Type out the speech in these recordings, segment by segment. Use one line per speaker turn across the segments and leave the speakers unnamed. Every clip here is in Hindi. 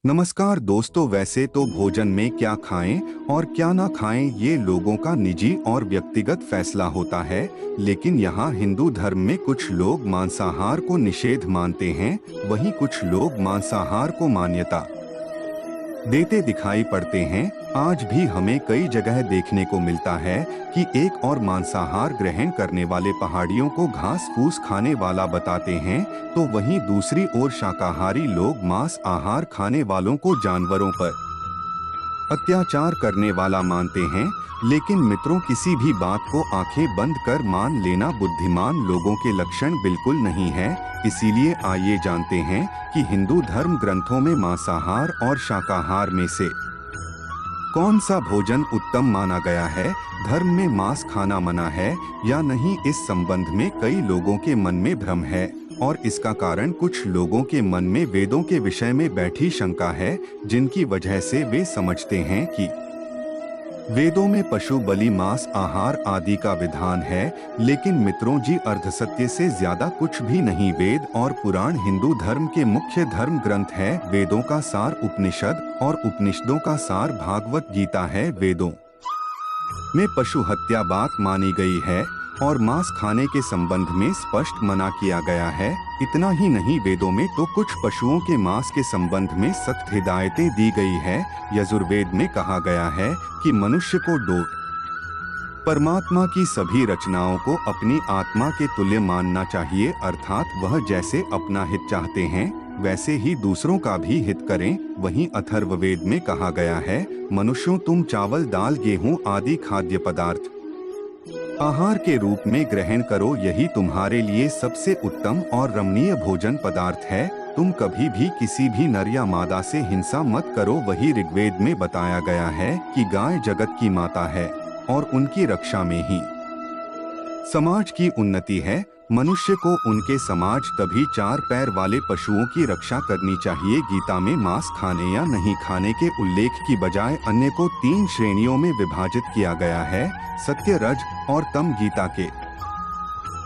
नमस्कार दोस्तों, वैसे तो भोजन में क्या खाएं और क्या ना खाएं ये लोगों का निजी और व्यक्तिगत फैसला होता है। लेकिन यहाँ हिंदू धर्म में कुछ लोग मांसाहार को निषेध मानते हैं, वहीं कुछ लोग मांसाहार को मान्यता देते दिखाई पड़ते हैं। आज भी हमें कई जगह देखने को मिलता है कि एक और मांसाहार ग्रहण करने वाले पहाड़ियों को घास फूस खाने वाला बताते हैं, तो वहीं दूसरी ओर शाकाहारी लोग मांस आहार खाने वालों को जानवरों पर अत्याचार करने वाला मानते हैं। लेकिन मित्रों, किसी भी बात को आंखें बंद कर मान लेना बुद्धिमान लोगों के लक्षण बिल्कुल नहीं है। इसीलिए आइए जानते हैं कि हिंदू धर्म ग्रंथों में मांसाहार और शाकाहार में से कौन सा भोजन उत्तम माना गया है। धर्म में मांस खाना मना है या नहीं, इस संबंध में कई लोगों के मन में भ्रम है, और इसका कारण कुछ लोगों के मन में वेदों के विषय में बैठी शंका है, जिनकी वजह से वे समझते हैं कि वेदों में पशु बलि, मांस आहार आदि का विधान है। लेकिन मित्रों जी, अर्धसत्य से ज्यादा कुछ भी नहीं। वेद और पुराण हिंदू धर्म के मुख्य धर्म ग्रंथ है। वेदों का सार उपनिषद और उपनिषदों का सार भागवत गीता है। वेदों में पशु हत्या बात मानी गई है और मांस खाने के संबंध में स्पष्ट मना किया गया है। इतना ही नहीं, वेदों में तो कुछ पशुओं के मांस के संबंध में सख्त हिदायतें दी गई है। यजुर्वेद में कहा गया है कि मनुष्य को परमात्मा की सभी रचनाओं को अपनी आत्मा के तुल्य मानना चाहिए, अर्थात वह जैसे अपना हित चाहते हैं वैसे ही दूसरों का भी हित करें। वहीं अथर्ववेद में कहा गया है, मनुष्यों तुम चावल दाल गेहूं आदि खाद्य पदार्थ आहार के रूप में ग्रहण करो, यही तुम्हारे लिए सबसे उत्तम और रमणीय भोजन पदार्थ है। तुम कभी भी किसी भी नर या मादा से हिंसा मत करो। वही ऋग्वेद में बताया गया है कि गाय जगत की माता है और उनकी रक्षा में ही समाज की उन्नति है। मनुष्य को उनके समाज तभी चार पैर वाले पशुओं की रक्षा करनी चाहिए। गीता में मांस खाने या नहीं खाने के उल्लेख की बजाय अन्य को 3 श्रेणियों में विभाजित किया गया है, सत्य, रज और तम। गीता के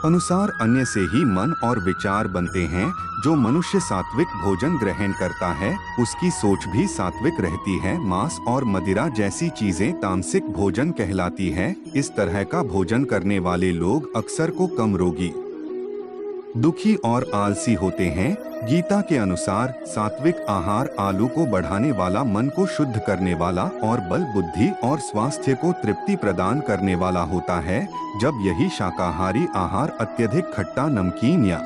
अनुसार अन्य से ही मन और विचार बनते हैं। जो मनुष्य सात्विक भोजन ग्रहण करता है उसकी सोच भी सात्विक रहती है। मांस और मदिरा जैसी चीजें तामसिक भोजन कहलाती है। इस तरह का भोजन करने वाले लोग अक्सर को कम रोगी, दुखी और आलसी होते हैं। गीता के अनुसार सात्विक आहार आलू को बढ़ाने वाला, मन को शुद्ध करने वाला और बल, बुद्धि और स्वास्थ्य को तृप्ति प्रदान करने वाला होता है। जब यही शाकाहारी आहार अत्यधिक खट्टा, नमकीन या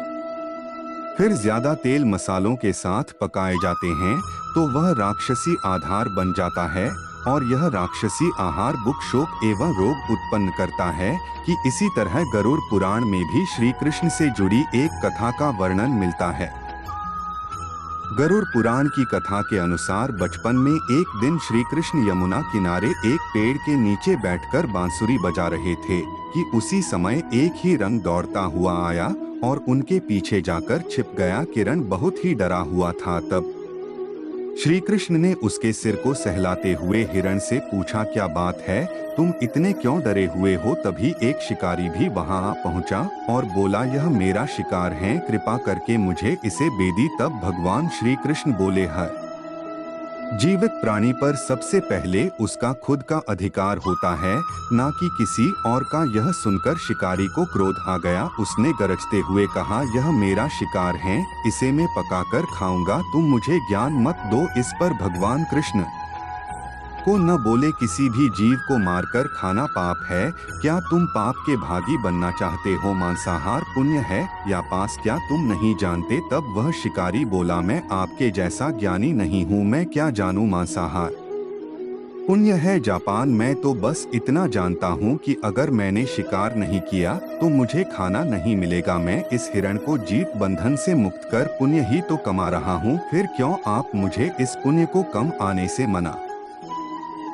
फिर ज्यादा तेल मसालों के साथ पकाए जाते हैं तो वह राक्षसी आधार बन जाता है, और यह राक्षसी आहार बुक, शोक एवं रोग उत्पन्न करता है। कि इसी तरह गरुड़ पुराण में भी श्री कृष्ण से जुड़ी एक कथा का वर्णन मिलता है। गरुड़ पुराण की कथा के अनुसार बचपन में एक दिन श्री कृष्ण यमुना किनारे एक पेड़ के नीचे बैठकर बांसुरी बजा रहे थे कि उसी समय एक ही रंग दौड़ता हुआ आया और उनके पीछे जाकर छिप गया। किरण बहुत ही डरा हुआ था। तब श्री कृष्ण ने उसके सिर को सहलाते हुए हिरण से पूछा, क्या बात है, तुम इतने क्यों डरे हुए हो। तभी एक शिकारी भी वहां आ पहुंचा और बोला, यह मेरा शिकार है, कृपा करके मुझे इसे बेदी। तब भगवान श्री कृष्ण बोले, हर जीवित प्राणी पर सबसे पहले उसका खुद का अधिकार होता है, ना कि किसी और का। यह सुनकर शिकारी को क्रोध आ गया। उसने गरजते हुए कहा, यह मेरा शिकार है, इसे मैं पकाकर खाऊंगा, तुम मुझे ज्ञान मत दो। इस पर भगवान कृष्ण को न बोले, किसी भी जीव को मारकर खाना पाप है। क्या तुम पाप के भागी बनना चाहते हो। मांसाहार पुण्य है या पास, क्या तुम नहीं जानते। तब वह शिकारी बोला, मैं आपके जैसा ज्ञानी नहीं हूँ, मैं क्या जानूं मांसाहार पुण्य है जापान। मैं तो बस इतना जानता हूँ कि अगर मैंने शिकार नहीं किया तो मुझे खाना नहीं मिलेगा। मैं इस हिरण को जीत बंधन से मुक्त कर पुण्य ही तो कमा रहा हूँ, फिर क्यों आप मुझे इस पुण्य को कम आने से मना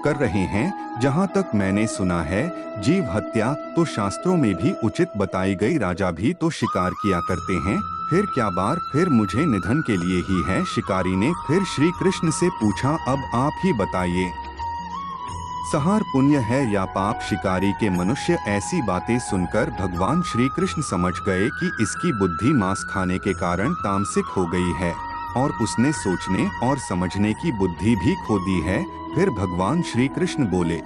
कर रहे हैं। जहाँ तक मैंने सुना है, जीव हत्या तो शास्त्रों में भी उचित बताई गई, राजा भी तो शिकार किया करते हैं, फिर क्या बार, फिर मुझे निधन के लिए ही है। शिकारी ने फिर श्री कृष्ण से पूछा, अब आप ही बताइए, संहार पुण्य है या पाप। शिकारी के मनुष्य ऐसी बातें सुनकर भगवान श्री कृष्ण समझ गए कि इसकी बुद्धि मांस खाने के कारण तामसिक हो गई है। और उसने सोचने और समझने की बुद्धि भी खो दी है। फिर भगवान श्री कृष्ण बोले,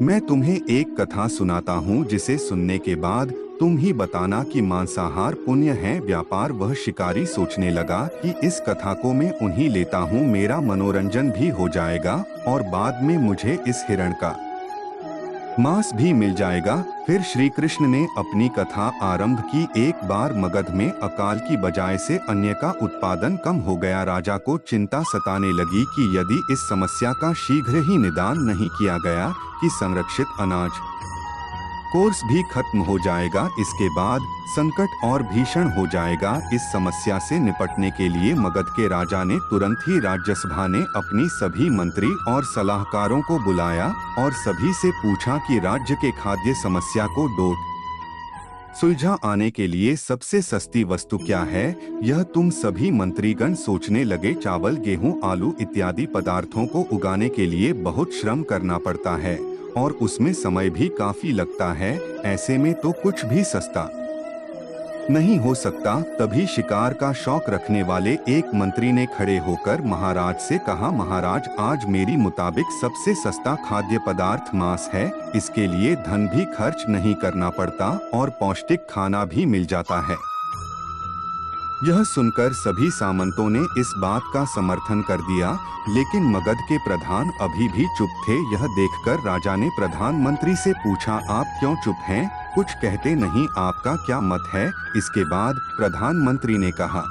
मैं तुम्हें एक कथा सुनाता हूँ जिसे सुनने के बाद तुम ही बताना कि मांसाहार पुण्य है व्यापार। वह शिकारी सोचने लगा कि इस कथा को मैं उन्हीं लेता हूँ, मेरा मनोरंजन भी हो जाएगा और बाद में मुझे इस हिरण का मांस भी मिल जाएगा। फिर श्री कृष्ण ने अपनी कथा आरंभ की। एक बार मगध में अकाल की बजाय से अन्न का उत्पादन कम हो गया। राजा को चिंता सताने लगी कि यदि इस समस्या का शीघ्र ही निदान नहीं किया गया कि संरक्षित अनाज कोर्स भी खत्म हो जाएगा। इसके बाद संकट और भीषण हो जाएगा। इस समस्या से निपटने के लिए मगध के राजा ने तुरंत ही राज्यसभा ने अपनी सभी मंत्री और सलाहकारों को बुलाया और सभी से पूछा कि राज्य के खाद्य समस्या को सुलझा आने के लिए सबसे सस्ती वस्तु क्या है। यह तुम सभी मंत्रीगण सोचने लगे। चावल, गेहूं, आलू इत्यादि पदार्थों को उगाने के लिए बहुत श्रम करना पड़ता है और उसमें समय भी काफी लगता है। ऐसे में तो कुछ भी सस्ता नहीं हो सकता। तभी शिकार का शौक रखने वाले एक मंत्री ने खड़े होकर महाराज से कहा, महाराज, आज मेरी मुताबिक सबसे सस्ता खाद्य पदार्थ मांस है। इसके लिए धन भी खर्च नहीं करना पड़ता और पौष्टिक खाना भी मिल जाता है। यह सुनकर सभी सामंतों ने इस बात का समर्थन कर दिया, लेकिन मगध के प्रधान अभी भी चुप थे। यह देखकर राजा ने प्रधानमंत्री से पूछा, आप क्यों चुप हैं? कुछ कहते नहीं, आपका क्या मत है? इसके बाद प्रधानमंत्री ने कहा,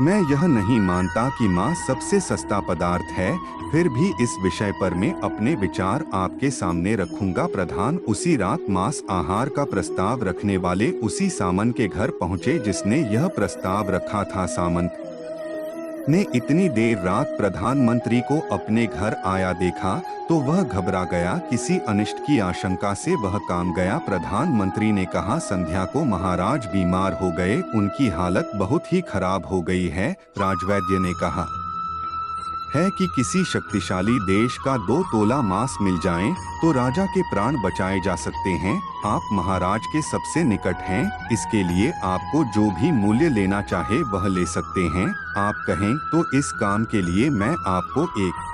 मैं यह नहीं मानता कि मांस सबसे सस्ता पदार्थ है, फिर भी इस विषय पर मैं अपने विचार आपके सामने रखूंगा। प्रधान उसी रात मांस आहार का प्रस्ताव रखने वाले उसी सामंत के घर पहुंचे जिसने यह प्रस्ताव रखा था। सामंत ने इतनी देर रात प्रधानमंत्री को अपने घर आया देखा तो वह घबरा गया। किसी अनिष्ट की आशंका से वह काम गया। प्रधानमंत्री ने कहा, संध्या को महाराज बीमार हो गए, उनकी हालत बहुत ही खराब हो गई है। राजवैद्य ने कहा है कि किसी शक्तिशाली देश का 2 तोला मांस मिल जाए तो राजा के प्राण बचाए जा सकते हैं। आप महाराज के सबसे निकट हैं, इसके लिए आपको जो भी मूल्य लेना चाहे वह ले सकते हैं। आप कहें तो इस काम के लिए मैं आपको 1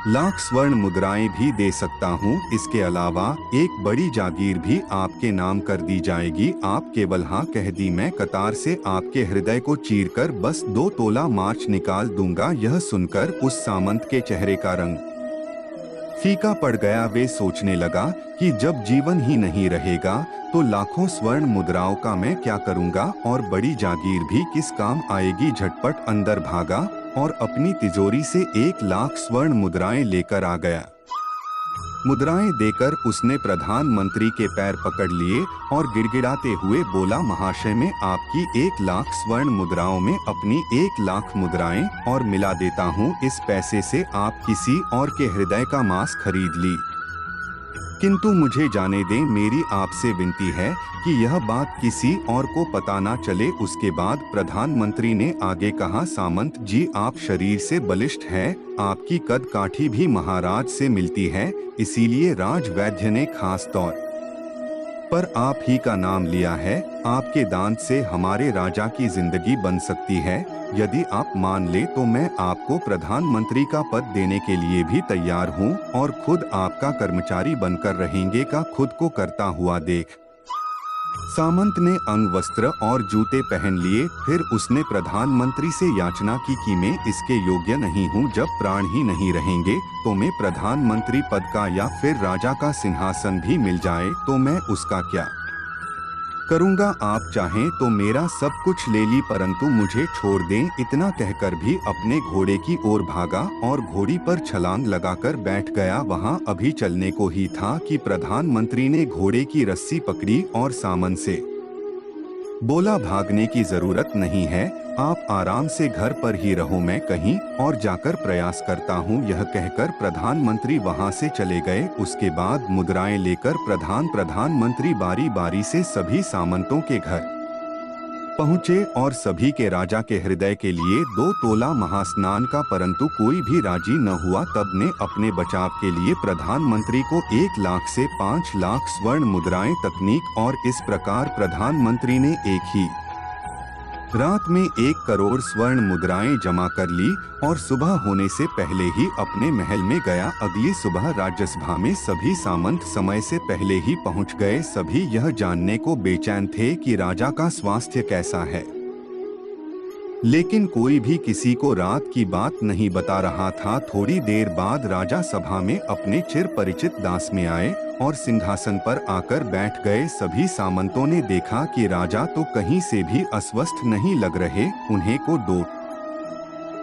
लाख स्वर्ण मुद्राएं भी दे सकता हूँ। इसके अलावा एक बड़ी जागीर भी आपके नाम कर दी जाएगी। आप केवल हाँ कह दी, मैं कतार से आपके हृदय को चीरकर बस 2 तोला मार्च निकाल दूंगा। यह सुनकर उस सामंत के चेहरे का रंग फीका पड़ गया। वे सोचने लगा कि जब जीवन ही नहीं रहेगा तो लाखों स्वर्ण मुद्राओं का मैं क्या करूंगा और बड़ी जागीर भी किस काम आएगी। झटपट अंदर भागा और अपनी तिजोरी से 1 लाख स्वर्ण मुद्राएं लेकर आ गया। मुद्राएं देकर उसने प्रधानमंत्री के पैर पकड़ लिए और गिड़गिड़ाते हुए बोला, महाशय, मैं आपकी 1 लाख स्वर्ण मुद्राओं में अपनी 1 लाख मुद्राएं और मिला देता हूँ। इस पैसे से आप किसी और के हृदय का मांस खरीद ली, किंतु मुझे जाने दें, मेरी आपसे विनती है कि यह बात किसी और को पता ना चले। उसके बाद प्रधानमंत्री ने आगे कहा, सामंत जी, आप शरीर से बलिष्ठ हैं, आपकी कद काठी भी महाराज से मिलती है, इसीलिए राजवैद्य ने खास तौर पर आप ही का नाम लिया है। आपके दान से हमारे राजा की जिंदगी बन सकती है। यदि आप मान ले तो मैं आपको प्रधानमंत्री का पद देने के लिए भी तैयार हूँ और खुद आपका कर्मचारी बनकर रहेंगे। का खुद को करता हुआ देख सामंत ने अंग वस्त्र और जूते पहन लिए। फिर उसने प्रधानमंत्री से याचना की कि मैं इसके योग्य नहीं हूँ। जब प्राण ही नहीं रहेंगे तो मैं प्रधानमंत्री पद का या फिर राजा का सिंहासन भी मिल जाए तो मैं उसका क्या करूंगा। आप चाहें तो मेरा सब कुछ ले ली, परंतु मुझे छोड़ दें। इतना कहकर भी अपने घोड़े की ओर भागा और घोड़ी पर छलांग लगाकर बैठ गया। वहां अभी चलने को ही था कि प्रधानमंत्री ने घोड़े की रस्सी पकड़ी और सामंत से बोला, भागने की जरूरत नहीं है, आप आराम से घर पर ही रहो, मैं कहीं और जाकर प्रयास करता हूँ। यह कहकर प्रधानमंत्री वहां से चले गए। उसके बाद मुद्राएं लेकर प्रधानमंत्री बारी बारी से सभी सामंतों के घर पहुँचे और सभी के राजा के हृदय के लिए 2 तोला महास्नान का, परंतु कोई भी राजी न हुआ। तब ने अपने बचाव के लिए प्रधानमंत्री को 1 लाख से 5 लाख स्वर्ण मुद्राएं तकनीक और इस प्रकार प्रधानमंत्री ने एक ही रात में 1 करोड़ स्वर्ण मुद्राएं जमा कर ली और सुबह होने से पहले ही अपने महल में गया। अगली सुबह राज्यसभा में सभी सामंत समय से पहले ही पहुंच गए। सभी यह जानने को बेचैन थे कि राजा का स्वास्थ्य कैसा है, लेकिन कोई भी किसी को रात की बात नहीं बता रहा था। थोड़ी देर बाद राजा सभा में अपने चिर परिचित दास में आए और सिंहासन पर आकर बैठ गए। सभी सामंतों ने देखा कि राजा तो कहीं से भी अस्वस्थ नहीं लग रहे, उन्हें को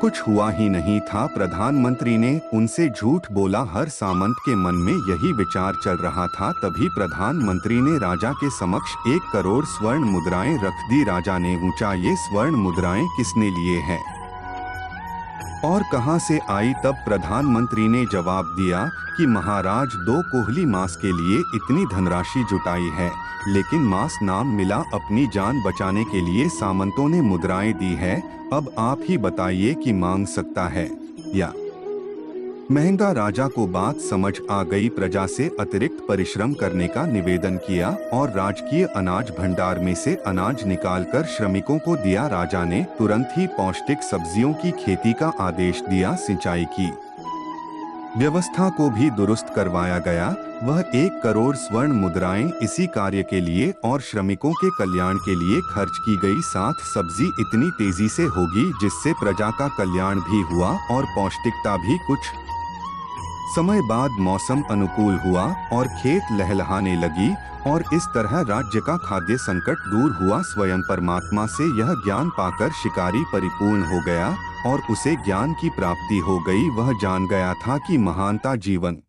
कुछ हुआ ही नहीं था। प्रधानमंत्री ने उनसे झूठ बोला। हर सामंत के मन में यही विचार चल रहा था। तभी प्रधानमंत्री ने राजा के समक्ष 1 करोड़ स्वर्ण मुद्राएं रख दी। राजा ने पूछा, ये स्वर्ण मुद्राएं किसने लिए हैं और कहां से आई? तब प्रधानमंत्री ने जवाब दिया कि महाराज 2 कोहली मांस के लिए इतनी धनराशि जुटाई है, लेकिन मांस ना मिला। अपनी जान बचाने के लिए सामंतों ने मुद्राएं दी है। अब आप ही बताइए कि मांग सकता है या महंगा? राजा को बात समझ आ गई। प्रजा से अतिरिक्त परिश्रम करने का निवेदन किया और राजकीय अनाज भंडार में से अनाज निकालकर श्रमिकों को दिया। राजा ने तुरंत ही पौष्टिक सब्जियों की खेती का आदेश दिया। सिंचाई की व्यवस्था को भी दुरुस्त करवाया गया। वह 1 करोड़ स्वर्ण मुद्राएं इसी कार्य के लिए और श्रमिकों के कल्याण के लिए खर्च की गई। साथ सब्जी इतनी तेजी से होगी जिससे प्रजा का कल्याण भी हुआ और पौष्टिकता भी। कुछ समय बाद मौसम अनुकूल हुआ और खेत लहलहाने लगी और इस तरह राज्य का खाद्य संकट दूर हुआ। स्वयं परमात्मा से यह ज्ञान पाकर शिकारी परिपूर्ण हो गया और उसे ज्ञान की प्राप्ति हो गई। वह जान गया था कि महानता जीवन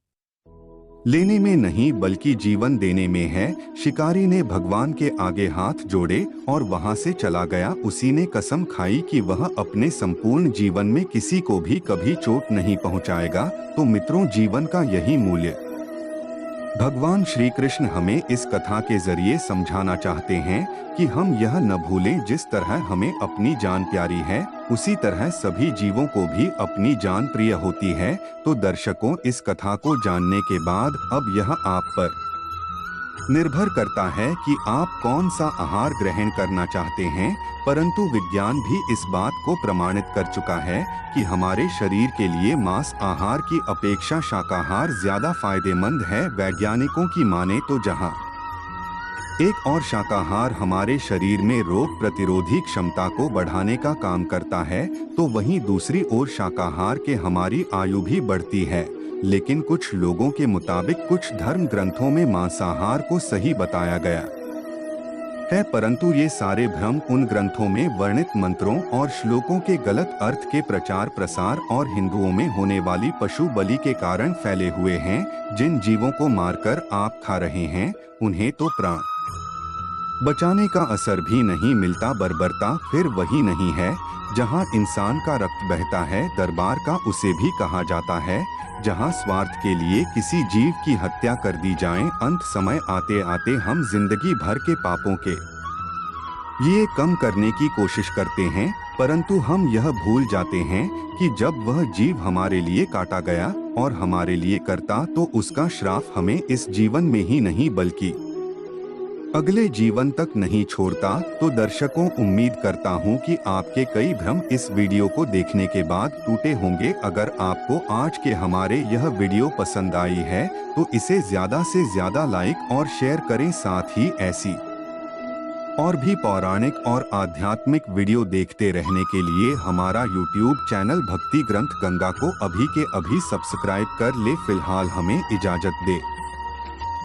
लेने में नहीं बल्कि जीवन देने में है। शिकारी ने भगवान के आगे हाथ जोड़े और वहां से चला गया। उसी ने कसम खाई कि वह अपने संपूर्ण जीवन में किसी को भी कभी चोट नहीं पहुंचाएगा। तो मित्रों, जीवन का यही मूल्य भगवान श्री कृष्ण हमें इस कथा के जरिए समझाना चाहते हैं कि हम यह न भूलें, जिस तरह हमें अपनी जान प्यारी है उसी तरह सभी जीवों को भी अपनी जान प्रिय होती है। तो दर्शकों, इस कथा को जानने के बाद अब यह आप पर निर्भर करता है कि आप कौन सा आहार ग्रहण करना चाहते हैं। परंतु विज्ञान भी इस बात को प्रमाणित कर चुका है कि हमारे शरीर के लिए मांस आहार की अपेक्षा शाकाहार ज्यादा फायदेमंद है। वैज्ञानिकों की माने तो जहां एक और शाकाहार हमारे शरीर में रोग प्रतिरोधी क्षमता को बढ़ाने का काम करता है, तो वहीं दूसरी ओर शाकाहार के हमारी आयु भी बढ़ती है। लेकिन कुछ लोगों के मुताबिक कुछ धर्म ग्रंथों में मांसाहार को सही बताया गया है, परंतु ये सारे भ्रम उन ग्रंथों में वर्णित मंत्रों और श्लोकों के गलत अर्थ के प्रचार प्रसार और हिंदुओं में होने वाली पशु बलि के कारण फैले हुए हैं। जिन जीवों को मारकर आप खा रहे हैं उन्हें तो प्राण बचाने का असर भी नहीं मिलता। बर्बरता फिर वही नहीं है। जहां इंसान का रक्त बहता है दरबार का उसे भी कहा जाता है। जहां स्वार्थ के लिए किसी जीव की हत्या कर दी जाए, अंत समय आते आते हम जिंदगी भर के पापों के ये कम करने की कोशिश करते हैं, परंतु हम यह भूल जाते हैं कि जब वह जीव हमारे लिए काटा गया और हमारे लिए करता, तो उसका श्राप हमें इस जीवन में ही नहीं बल्कि अगले जीवन तक नहीं छोड़ता। तो दर्शकों, उम्मीद करता हूं कि आपके कई भ्रम इस वीडियो को देखने के बाद टूटे होंगे। अगर आपको आज के हमारे यह वीडियो पसंद आई है तो इसे ज्यादा से ज्यादा लाइक और शेयर करें। साथ ही ऐसी और भी पौराणिक और आध्यात्मिक वीडियो देखते रहने के लिए हमारा YouTube चैनल भक्ति ग्रंथ गंगा को अभी के अभी सब्सक्राइब कर ले। फिलहाल हमें इजाजत दे।